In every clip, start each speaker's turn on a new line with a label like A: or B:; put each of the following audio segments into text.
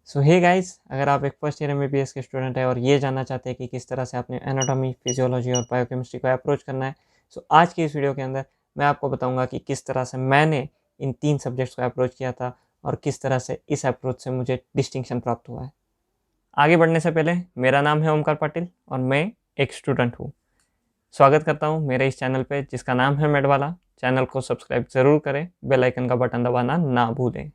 A: सो hey guys, अगर आप एक फर्स्ट ईयर एमबीबीएस के स्टूडेंट हैं और ये जानना चाहते हैं कि किस तरह से आपने एनाटॉमी, फिजियोलॉजी और बायोकेमिस्ट्री को अप्रोच करना है, सो आज की इस वीडियो के अंदर मैं आपको बताऊंगा कि किस तरह से मैंने इन 3 सब्जेक्ट्स को अप्रोच किया था और किस तरह से इस अप्रोच से मुझे डिस्टिंक्शन प्राप्त हुआ है। आगे बढ़ने से पहले मेरा नाम है ओमकार पाटिल और मैं एक स्टूडेंट हूँ। स्वागत करता हूँ मेरे इस चैनल पे जिसका नाम है मेडवाला। चैनल को सब्सक्राइब ज़रूर करें, बेल आइकन का बटन दबाना ना भूलें।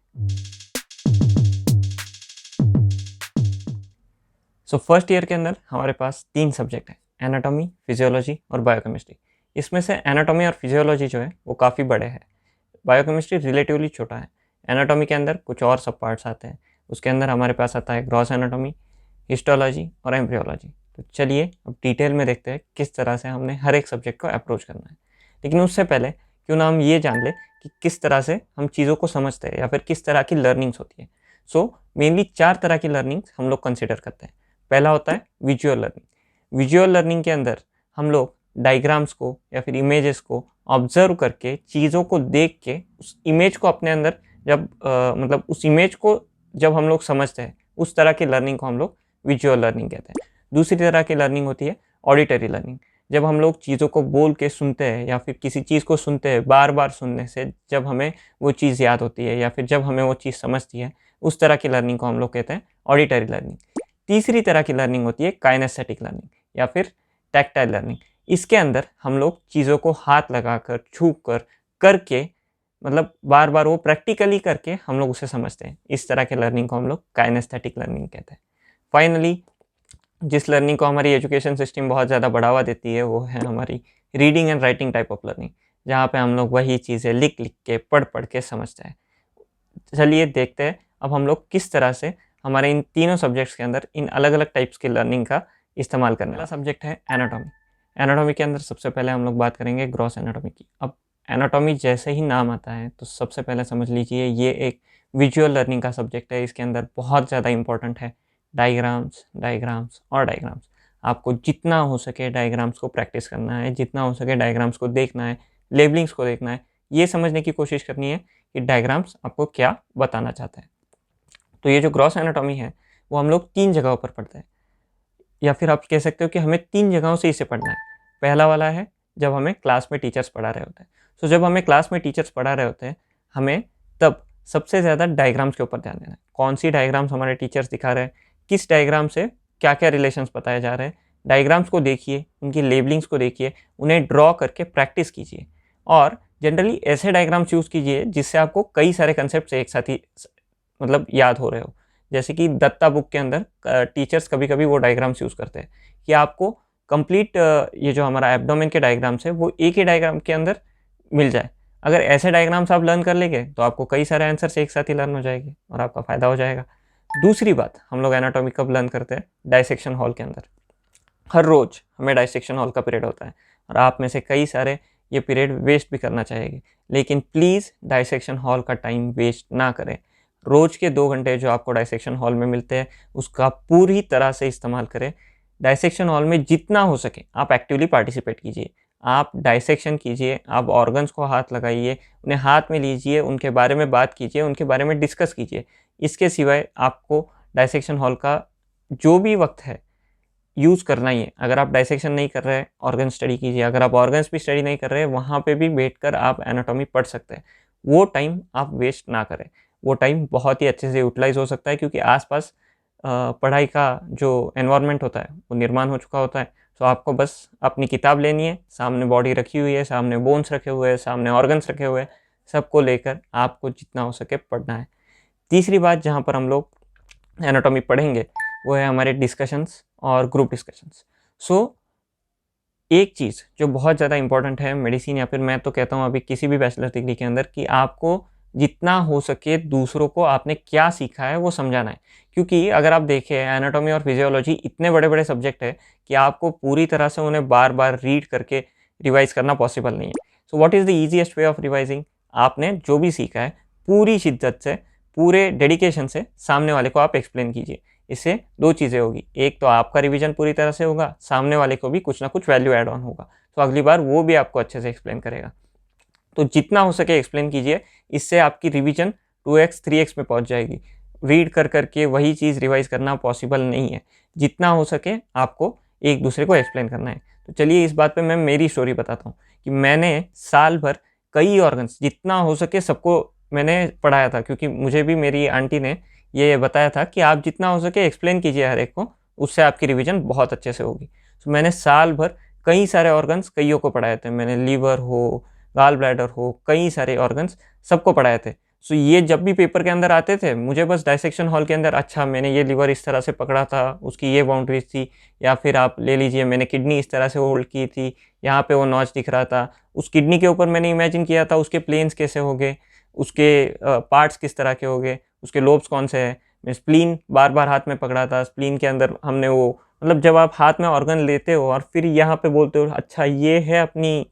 A: सो फर्स्ट ईयर के अंदर हमारे पास 3 सब्जेक्ट हैं, एनाटॉमी, फिजियोलॉजी और बायोकेमिस्ट्री। इसमें से एनाटॉमी और फिजियोलॉजी जो है वो काफ़ी बड़े हैं, बायोकेमिस्ट्री रिलेटिवली छोटा है। एनाटॉमी के अंदर कुछ और सब पार्ट्स आते हैं, उसके अंदर हमारे पास आता है ग्रॉस एनाटॉमी, हिस्टोलॉजी और एम्ब्रियोलॉजी। तो चलिए अब डिटेल में देखते हैं किस तरह से हमने हर एक सब्जेक्ट को अप्रोच करना है। लेकिन उससे पहले क्यों ना हम ये जान लें कि किस तरह से हम चीज़ों को समझते हैं या फिर किस तरह की लर्निंग्स होती है। सो मेनली 4 तरह की लर्निंग्स हम लोग कंसिडर करते हैं। पहला होता है विजुअल लर्निंग। विजुअल लर्निंग के अंदर हम लोग डायग्राम्स को या फिर इमेजेस को ऑब्जर्व करके, चीज़ों को देख के उस इमेज को अपने अंदर जब मतलब उस इमेज को जब हम लोग समझते हैं, उस तरह की लर्निंग को हम लोग विजुअल लर्निंग कहते हैं। दूसरी तरह की लर्निंग होती है ऑडिटरी लर्निंग। जब हम लोग चीज़ों को बोल के सुनते हैं या फिर किसी चीज़ को सुनते हैं, बार बार सुनने से जब हमें वो चीज़ याद होती है या फिर जब हमें वो चीज़ समझती है, उस तरह की लर्निंग को हम लोग कहते हैं ऑडिटरी लर्निंग। तीसरी तरह की लर्निंग होती है काइनेस्थेटिक लर्निंग या फिर टैक्टाइल लर्निंग। इसके अंदर हम लोग चीज़ों को हाथ लगाकर, छू कर, करके, मतलब बार बार वो प्रैक्टिकली करके हम लोग उसे समझते हैं। इस तरह के लर्निंग को हम लोग काइनेस्थेटिक लर्निंग कहते हैं। फाइनली जिस लर्निंग को हमारी एजुकेशन सिस्टम बहुत ज़्यादा बढ़ावा देती है वो है हमारी reading and writing type of learning, जहाँ पे हम लोग वही चीज़ें लिख लिख के, पढ़ पढ़ के समझते हैं। चलिए देखते हैं अब हम लोग किस तरह से हमारे इन तीनों सब्जेक्ट्स के अंदर इन अलग अलग टाइप्स की लर्निंग का इस्तेमाल करने। पहला सब्जेक्ट है एनाटॉमी। एनाटॉमी के अंदर सबसे पहले हम लोग बात करेंगे ग्रॉस एनाटॉमी की। अब एनाटॉमी जैसे ही नाम आता है तो सबसे पहले समझ लीजिए ये एक विजुअल लर्निंग का सब्जेक्ट है। इसके अंदर बहुत ज़्यादा इंपॉर्टेंट है डायग्राम्स, डायग्राम्स और डायग्राम्स। आपको जितना हो सके डायग्राम्स को प्रैक्टिस करना है, जितना हो सके डायग्राम्स को देखना है, लेबलिंग्स को देखना है, ये समझने की कोशिश करनी है कि डायग्राम्स आपको क्या बताना चाहते हैं। तो ये जो ग्रॉस एनाटॉमी है वो हम लोग 3 जगहों पर पढ़ते हैं, या फिर आप कह सकते हो कि हमें 3 जगहों से इसे पढ़ना है। पहला वाला है जब हमें क्लास में टीचर्स पढ़ा रहे होते हैं। सो जब हमें क्लास में टीचर्स पढ़ा रहे होते हैं, हमें तब सबसे ज़्यादा डायग्राम्स के ऊपर ध्यान देना है। कौन सी डायग्राम्स हमारे टीचर्स दिखा रहे हैं, किस डायग्राम से क्या क्या रिलेशंस बताए जा रहे हैं। डायग्राम्स को देखिए, उनकी लेबलिंग्स को देखिए, उन्हें ड्रॉ करके प्रैक्टिस कीजिए और जनरली ऐसे डायग्राम्स यूज़ कीजिए जिससे आपको कई सारे कंसेप्ट एक साथ ही मतलब याद हो रहे हो। जैसे कि दत्ता बुक के अंदर टीचर्स कभी कभी वो डायग्राम्स यूज़ करते हैं कि आपको कंप्लीट ये जो हमारा एब्डोमेन के डायग्राम्स है वो एक ही डायग्राम के अंदर मिल जाए। अगर ऐसे डायग्राम्स आप लर्न कर लेंगे तो आपको कई सारे आंसर्स एक साथ ही लर्न हो जाएंगे और आपका फ़ायदा हो जाएगा। दूसरी बात, हम लोग एनाटॉमी कब लर्न करते हैं? डाइसेक्शन हॉल के अंदर। हर रोज़ हमें डाइसेक्शन हॉल का पीरियड होता है और आप में से कई सारे ये पीरियड वेस्ट भी करना चाहेंगे, लेकिन प्लीज़ डाइसेक्शन हॉल का टाइम वेस्ट ना करें। रोज़ के 2 घंटे जो आपको डाइसेक्शन हॉल में मिलते हैं उसका पूरी तरह से इस्तेमाल करें। डाइसेक्शन हॉल में जितना हो सके आप एक्टिवली पार्टिसिपेट कीजिए, आप डाइसेक्शन कीजिए, आप ऑर्गन्स को हाथ लगाइए, उन्हें हाथ में लीजिए, उनके बारे में बात कीजिए, उनके बारे में डिस्कस कीजिए। इसके सिवाय आपको डाइसेक्शन हॉल का जो भी वक्त है यूज़ करना ही है। अगर आप डाइसेक्शन नहीं कर रहे, ऑर्गन स्टडी कीजिए। अगर आप ऑर्गन्स भी स्टडी नहीं कर रहे, वहाँ पे भी बैठकर आप एनाटॉमी पढ़ सकते हैं। वो टाइम आप वेस्ट ना करें, वो टाइम बहुत ही अच्छे से यूटिलाइज़ हो सकता है क्योंकि आसपास पढ़ाई का जो एनवायरनमेंट होता है वो निर्माण हो चुका होता है। तो आपको बस अपनी किताब लेनी है, सामने बॉडी रखी हुई है, सामने बोन्स रखे हुए हैं, सामने ऑर्गन्स रखे हुए हैं, सबको लेकर आपको जितना हो सके पढ़ना है। तीसरी बात जहाँ पर हम लोग एनाटॉमी पढ़ेंगे वो है हमारे डिस्कशंस और ग्रुप डिस्कशंस। सो एक चीज़ जो बहुत ज़्यादा इंपॉर्टेंट है मेडिसिन या फिर मैं तो कहता हूँ अभी किसी भी बैचलर डिग्री के अंदर, कि आपको जितना हो सके दूसरों को आपने क्या सीखा है वो समझाना है। क्योंकि अगर आप देखें एनाटॉमी और फिजियोलॉजी इतने बड़े बड़े सब्जेक्ट है कि आपको पूरी तरह से उन्हें बार बार रीड करके रिवाइज करना पॉसिबल नहीं है। So what is the easiest way of revising? आपने जो भी सीखा है पूरी शिद्दत से, पूरे डेडिकेशन से सामने वाले को आप एक्सप्लेन कीजिए। इससे 2 चीज़ें होगी, एक तो आपका रिवीजन पूरी तरह से होगा, सामने वाले को भी कुछ ना कुछ वैल्यू ऐड ऑन होगा, तो अगली बार वो भी आपको अच्छे से एक्सप्लेन करेगा। तो जितना हो सके एक्सप्लेन कीजिए, इससे आपकी रिवीजन 2x 3x में पहुंच जाएगी। रीड कर करके वही चीज़ रिवाइज करना पॉसिबल नहीं है। जितना हो सके आपको एक दूसरे को एक्सप्लेन करना है। तो चलिए इस बात पे मैं मेरी स्टोरी बताता हूँ कि मैंने साल भर कई ऑर्गन्स जितना हो सके सबको मैंने पढ़ाया था, क्योंकि मुझे भी मेरी आंटी ने ये बताया था कि आप जितना हो सके एक्सप्लेन कीजिए हर एक को, उससे आपकी रिवीजन बहुत अच्छे से होगी। तो मैंने साल भर कई सारे ऑर्गन्स कईयों को पढ़ाए थे। मैंने लीवर हो, गाल ब्लैडर हो, कई सारे ऑर्गन्स सबको पढ़ाए थे। सो ये जब भी पेपर के अंदर आते थे मुझे बस डायसेक्शन हॉल के अंदर, अच्छा मैंने ये लीवर इस तरह से पकड़ा था, उसकी ये बाउंड्रीज थी, या फिर आप ले लीजिए मैंने किडनी इस तरह से होल्ड की थी, यहाँ पे वो नॉच दिख रहा था, उस किडनी के ऊपर मैंने इमेजिन किया था उसके प्लेन्स कैसे हो गए, उसके पार्ट्स किस तरह के हो गए, उसके लोब्स कौन से हैं। मैं स्प्लीन बार बार हाथ में पकड़ा था, स्प्लीन के अंदर हमने वो, मतलब जब आप हाथ में ऑर्गन लेते हो और फिर यहाँ पे बोलते हो अच्छा ये है अपनी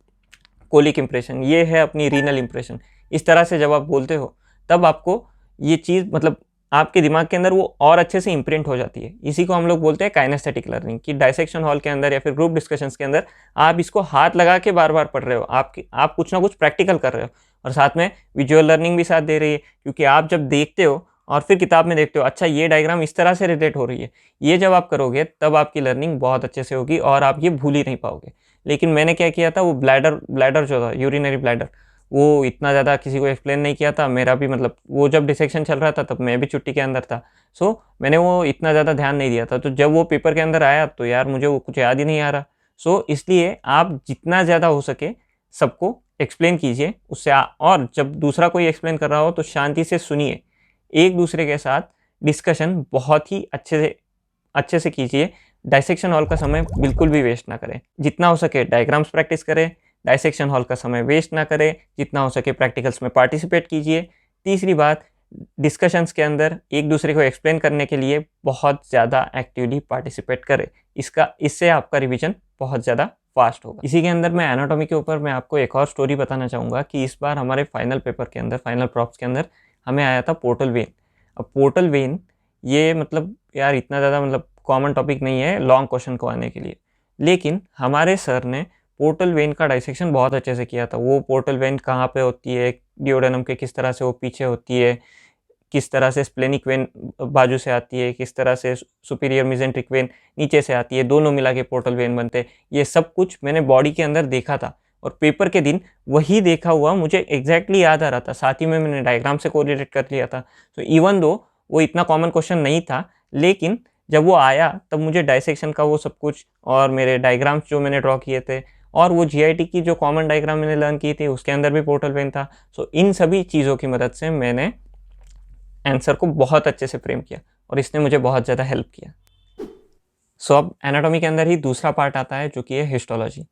A: कोलिक इंप्रेशन, ये है अपनी रीनल इंप्रेशन, इस तरह से जब आप बोलते हो तब आपको ये चीज़ मतलब आपके दिमाग के अंदर वो और अच्छे से इम्प्रिंट हो जाती है। इसी को हम लोग बोलते हैं काइनेस्थेटिक लर्निंग, कि डायसेक्शन हॉल के अंदर या फिर ग्रुप डिस्कशंस के अंदर आप इसको हाथ लगा के बार बार पढ़ रहे हो, आप कुछ ना कुछ प्रैक्टिकल कर रहे हो, और साथ में विजुअल लर्निंग भी साथ दे रही है, क्योंकि आप जब देखते हो और फिर किताब में देखते हो अच्छा ये डायग्राम इस तरह से रिलेट हो रही है, ये जब आप करोगे तब आपकी लर्निंग बहुत अच्छे से होगी और आप ये भूल ही नहीं पाओगे। लेकिन मैंने क्या किया था, वो ब्लैडर जो था, यूरिनरी ब्लैडर, वो इतना ज़्यादा किसी को एक्सप्लेन नहीं किया था। मेरा भी मतलब वो जब डिसेक्शन चल रहा था तब मैं भी छुट्टी के अंदर था, सो मैंने वो इतना ज़्यादा ध्यान नहीं दिया था। तो जब वो पेपर के अंदर आया तो यार मुझे वो कुछ याद ही नहीं आ रहा। सो इसलिए आप जितना ज़्यादा हो सके सबको एक्सप्लेन कीजिए, और जब दूसरा कोई एक्सप्लेन कर रहा हो तो शांति से सुनिए, एक दूसरे के साथ डिस्कशन बहुत ही अच्छे से कीजिए। डायसेक्शन हॉल का समय बिल्कुल भी वेस्ट ना करें, जितना हो सके डायग्राम्स प्रैक्टिस करें, डायसेक्शन हॉल का समय वेस्ट ना करें, जितना हो सके प्रैक्टिकल्स में पार्टिसिपेट कीजिए। तीसरी बात, डिस्कशंस के अंदर एक दूसरे को एक्सप्लेन करने के लिए बहुत ज़्यादा एक्टिवली पार्टिसिपेट करें, इससे आपका रिवीजन बहुत ज़्यादा फास्ट होगा। इसी के अंदर मैं एनाटॉमी के ऊपर मैं आपको एक और स्टोरी बताना चाहूँगा कि इस बार हमारे फाइनल पेपर के अंदर, फाइनल प्रॉप्स के अंदर हमें आया था पोर्टल वेन। अब पोर्टल वेन ये मतलब यार इतना ज़्यादा मतलब कॉमन टॉपिक नहीं है लॉन्ग क्वेश्चन को आने के लिए, लेकिन हमारे सर ने पोर्टल वेन का डाइसेक्शन बहुत अच्छे से किया था। वो पोर्टल वेन कहाँ पे होती है, डिओडेनम के किस तरह से वो पीछे होती है, किस तरह से स्प्लेनिक वेन बाजू से आती है, किस तरह से सुपीरियर मिजेंट्रिक वेन नीचे से आती है, दोनों मिला के पोर्टल वेन बनते हैं, ये सब कुछ मैंने बॉडी के अंदर देखा था। और पेपर के दिन वही देखा हुआ मुझे एग्जैक्टली याद आ रहा था, साथ ही में मैंने डायग्राम से कोरिलेट कर लिया था। तो इवन दो वो इतना कॉमन क्वेश्चन नहीं था, लेकिन जब वो आया तब मुझे डायसेक्शन का वो सब कुछ और मेरे डायग्राम्स जो मैंने ड्रॉ किए थे और वो जीआईटी की जो कॉमन डायग्राम मैंने लर्न की थी उसके अंदर भी पोर्टल वेन था। सो इन सभी चीज़ों की मदद से मैंने आंसर को बहुत अच्छे से फ्रेम किया और इसने मुझे बहुत ज़्यादा हेल्प किया। सो अब एनाटॉमी के अंदर ही दूसरा पार्ट आता है जो कि है हिस्टोलॉजी।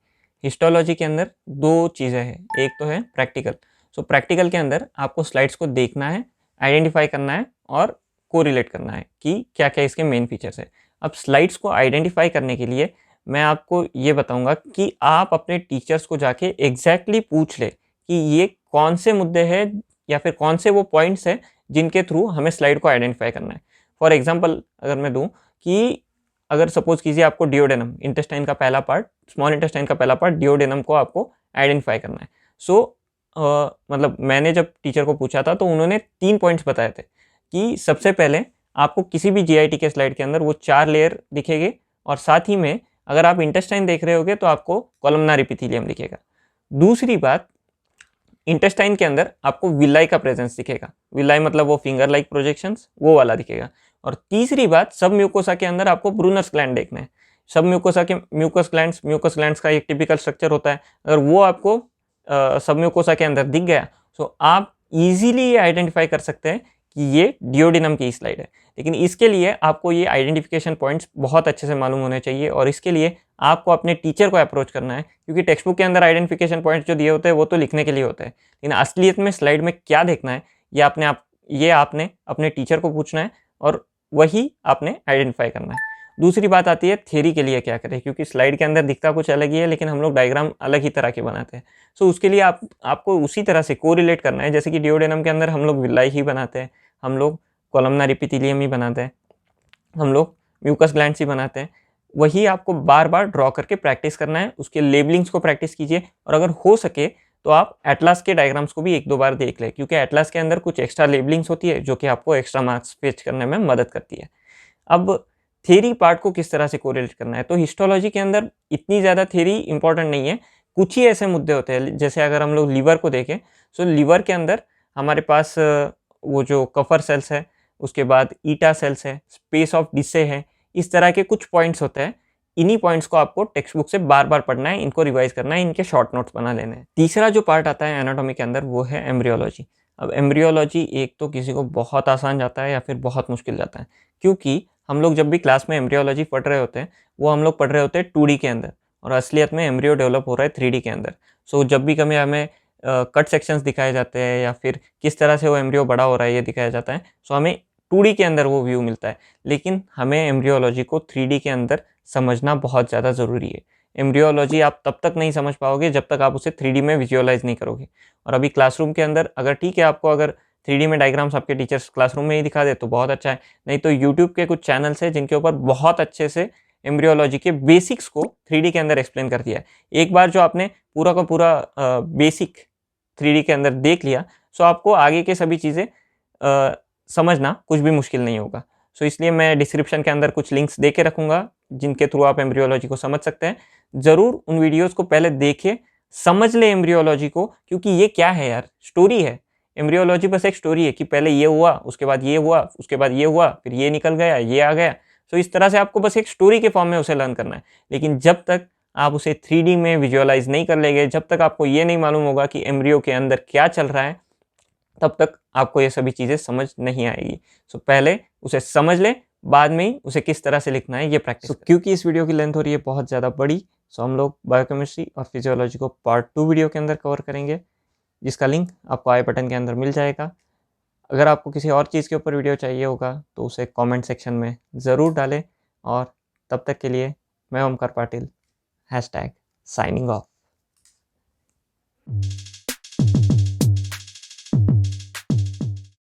A: हिस्टोलॉजी के अंदर दो चीज़ें हैं, एक तो है प्रैक्टिकल। सो प्रैक्टिकल के अंदर आपको स्लाइड्स को देखना है, आइडेंटिफाई करना है और कोरिलेट करना है कि क्या क्या इसके मेन फीचर्स है। अब स्लाइड्स को आइडेंटिफाई करने के लिए मैं आपको ये बताऊंगा कि आप अपने टीचर्स को जाके एग्जैक्टली पूछ ले कि ये कौन से मुद्दे हैं या फिर कौन से वो पॉइंट्स हैं जिनके थ्रू हमें स्लाइड को आइडेंटिफाई करना है। फॉर एग्जांपल अगर मैं दूं कि अगर सपोज कीजिए आपको डिओडेनम, इंटेस्टाइन का पहला पार्ट, स्मॉल इंटेस्टाइन का पहला पार्ट डिओडेनम को आपको आइडेंटिफाई करना है। सो मतलब मैंने जब टीचर को पूछा था तो उन्होंने 3 पॉइंट्स बताए थे कि सबसे पहले आपको किसी भी जीआईटी के स्लाइड के अंदर वो 4 लेयर दिखेंगे और साथ ही में अगर आप इंटेस्टाइन देख रहे होगे तो आपको कॉलमनार एपिथेलियम दिखेगा। दूसरी बात, इंटेस्टाइन के अंदर आपको विलाई का प्रेजेंस दिखेगा, विलाई मतलब वो फिंगर लाइक प्रोजेक्शंस, वो वाला दिखेगा। और तीसरी बात, सब म्यूकोसा के अंदर आपको ब्रूनर्स ग्लैंड देखना है। सब म्यूकोसा के म्यूकस ग्लैंड्स का एक टिपिकल स्ट्रक्चर होता है, अगर वो आपको सब म्यूकोसा के अंदर दिख गया तो आप इजीली ये आइडेंटिफाई कर सकते हैं कि ये डिओडेनम की स्लाइड है। लेकिन इसके लिए आपको ये आइडेंटिफिकेशन पॉइंट्स बहुत अच्छे से मालूम होने चाहिए और इसके लिए आपको अपने टीचर को अप्रोच करना है, क्योंकि टेक्स्ट बुक के अंदर आइडेंटिफिकेशन पॉइंट्स जो दिए होते हैं वो तो लिखने के लिए होते हैं, लेकिन असलियत में स्लाइड में क्या देखना है ये आपने अपने टीचर को पूछना है और वही आपने आइडेंटिफाई करना है। दूसरी बात आती है थ्योरी के लिए क्या करें, क्योंकि स्लाइड के अंदर दिखता कुछ अलग ही है लेकिन हम लोग डायग्राम अलग ही तरह के बनाते हैं। सो उसके लिए आपको उसी तरह से कोरिलेट करना है, जैसे कि डिओडेनम के अंदर हम लोग विलाई ही बनाते हैं, हम लोग कॉलमनार एपिथेलियम ही बनाते हैं, हम लोग म्यूकस ग्लैंड्स ही बनाते हैं। वही आपको बार बार ड्रॉ करके प्रैक्टिस करना है, उसके लेबलिंग्स को प्रैक्टिस कीजिए और अगर हो सके तो आप एटलास के डायग्राम्स को भी 1-2 बार देख लें, क्योंकि एटलास के अंदर कुछ एक्स्ट्रा लेबलिंग्स होती है जो कि आपको एक्स्ट्रा मार्क्स फेच करने में मदद करती है। अब थ्योरी पार्ट को किस तरह से कोरिलेट करना है, तो हिस्टोलॉजी के अंदर इतनी ज़्यादा थ्योरी इंपॉर्टेंट नहीं है। कुछ ही ऐसे मुद्दे होते हैं, जैसे अगर हम लोग लीवर को देखें, सो लीवर के अंदर हमारे पास वो जो कफर सेल्स है, उसके बाद ईटा सेल्स है, स्पेस ऑफ डिसे है, इस तरह के कुछ पॉइंट्स होते हैं। इन्हीं पॉइंट्स को आपको टेक्स्ट बुक से बार बार पढ़ना है, इनको रिवाइज करना है, इनके शॉर्ट नोट्स बना लेने हैं। तीसरा जो पार्ट आता है एनाटॉमी के अंदर वो है एम्ब्रियोलॉजी। अब एम्ब्रियोलॉजी एक तो किसी को बहुत आसान जाता है या फिर बहुत मुश्किल जाता है, क्योंकि हम लोग जब भी क्लास में एम्ब्रियोलॉजी पढ़ रहे होते हैं वो हम लोग पढ़ रहे होते हैं 2D के अंदर, और असलियत में एम्ब्रियो डेवलप हो रहा है 3D के अंदर। सो जब भी कभी हमें कट सेक्शंस दिखाए जाते हैं या फिर किस तरह से वो एम्ब्रियो बड़ा हो रहा है ये दिखाया जाता है, सो हमें 2D के अंदर वो व्यू मिलता है। लेकिन हमें एम्ब्रियोलॉजी को 3D के अंदर समझना बहुत ज़्यादा ज़रूरी है। एम्ब्रियोलॉजी आप तब तक नहीं समझ पाओगे जब तक आप उसे 3D में विजुअलाइज़ नहीं करोगे। और अभी क्लासरूम के अंदर अगर ठीक है, आपको अगर 3D में डायग्राम्स आपके टीचर्स क्लासरूम में ही दिखा दे तो बहुत अच्छा है, नहीं तो यूट्यूब के कुछ चैनल्स हैं जिनके ऊपर बहुत अच्छे से एम्ब्रियोलॉजी के बेसिक्स को 3D के अंदर एक्सप्लेन कर दिया है। एक बार जो आपने पूरा का पूरा बेसिक 3D के अंदर देख लिया, सो आपको आगे के सभी चीज़ें समझना कुछ भी मुश्किल नहीं होगा। सो इसलिए मैं डिस्क्रिप्शन के अंदर कुछ लिंक्स दे के रखूँगा जिनके थ्रू आप एम्ब्रियोलॉजी को समझ सकते हैं। ज़रूर उन वीडियोज़ को पहले देखिए, समझ लें एम्ब्रियोलॉजी को, क्योंकि ये क्या है यार, स्टोरी है। एम्ब्रियोलॉजी बस एक स्टोरी है कि पहले ये हुआ, उसके बाद ये हुआ, उसके बाद ये हुआ, फिर ये निकल गया, ये आ गया। सो इस तरह से आपको बस एक स्टोरी के फॉर्म में उसे लर्न करना है। लेकिन जब तक आप उसे 3D में विजुअलाइज़ नहीं कर लेंगे, जब तक आपको ये नहीं मालूम होगा कि एम्ब्रियो के अंदर क्या चल रहा है, तब तक आपको ये सभी चीज़ें समझ नहीं आएगी। सो पहले उसे समझ लें, बाद में ही उसे किस तरह से लिखना है ये प्रैक्टिस करें। क्योंकि इस वीडियो की लेंथ हो रही है बहुत ज़्यादा बड़ी, सो हम लोग बायोकेमिस्ट्री और फिजियोलॉजी को पार्ट 2 वीडियो के अंदर कवर करेंगे, जिसका लिंक आपको आई बटन के अंदर मिल जाएगा। अगर आपको किसी और चीज़ के ऊपर वीडियो चाहिए होगा तो उसे कमेंट सेक्शन में ज़रूर डालें, और तब तक के लिए मैं ओमकार पाटिल #साइनिंग ऑफ।